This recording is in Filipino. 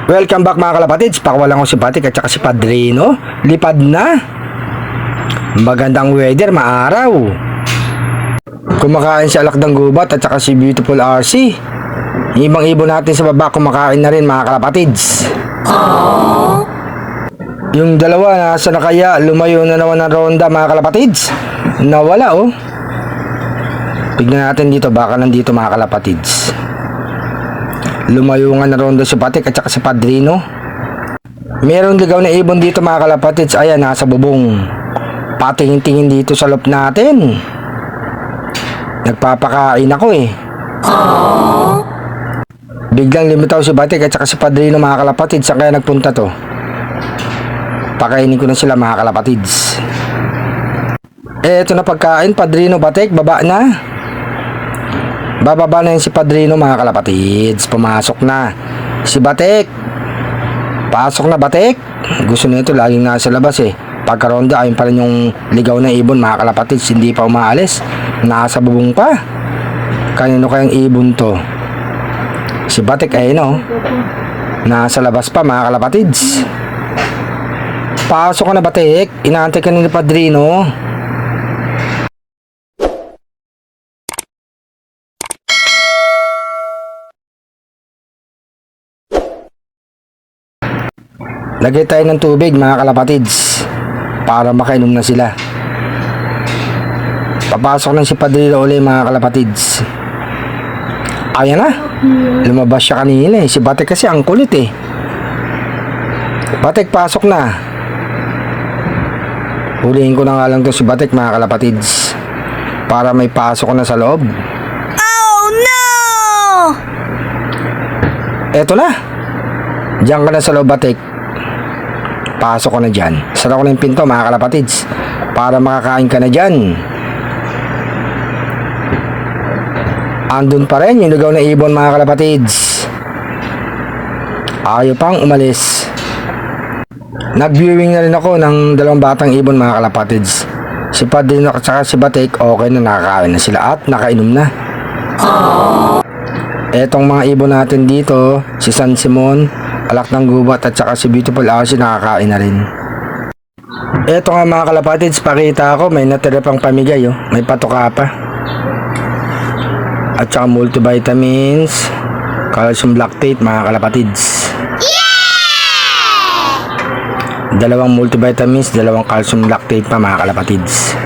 Welcome back mga kalapatids. Pakawalan ko si Batik at saka si Padrino. Lipad na. Magandang weather, maaraw. Kumakain si Alakdang Gubat at saka si Beautiful RC. Ibang ibon natin sa baba kumakain na rin mga kalapatids. Yung dalawa nasa na kaya, lumayo na naman ng ronda mga kalapatids. Nawala oh. Tignan natin dito, baka nandito mga kalapatids. Lumayo nga na ronda si Batik at saka si Padrino. Meron ligaw na ibon dito mga kalapatids. Ayan, nasa bubong. Patingin-tingin dito sa loob natin. Nagpapakain ako eh. Biglang lumitaw si Batik at saka si Padrino mga kalapatids. Saan kaya nagpunta to? Pakainin ko na sila mga kalapatids. Eto na pagkain. Padrino, Batik, baba na. Bababa na yun si Padrino mga kalapatids. Pumasok na si Batik. Pasok na Batik. Gusto nito laging nasa labas eh. Pagkaronda ayun pa rin yung ligaw na ibon mga kalapatids. Hindi pa umaalis. Nasa bubong pa. Kanino kayang ibon to? Si Batik ayun oh. Nasa labas pa mga kalapatids. Pasok ka na Batik. Inaantay ka ni Padrino. Lagay tayo ng tubig mga kalapatids para makainom na sila. Papasok na si Padrino ulit mga kalapatids. Ayan na. Lumabas siya kanina eh. Si Batik kasi ang kulit eh. Batik, pasok na. Huliin ko na nga lang to si Batik mga kalapatids para may pasok na sa loob. Oh no! Eto na. Diyan ka na sa loob Batik. Pasok ko na dyan. Sara ko na yung pinto mga kalapatids para makakain ka na dyan. Andun pa rin yung ligaw na ibon mga kalapatids. Ayaw pang umalis. Nag-viewing na rin ako ng dalawang batang ibon mga kalapatids. Si Padrino at saka si Batik okay na, nakakain na sila at nakainom na. Etong mga ibon natin dito, si San Simon, Alakdang Gubat at saka si Beautiful RC nakakain na rin. Eto nga mga kalapatids, pakita ko may natira pang pamigay oh. May patuka pa. At saka multivitamins, calcium lactate mga kalapatids. Dalawang multivitamins, dalawang calcium lactate pa mga kalapatids.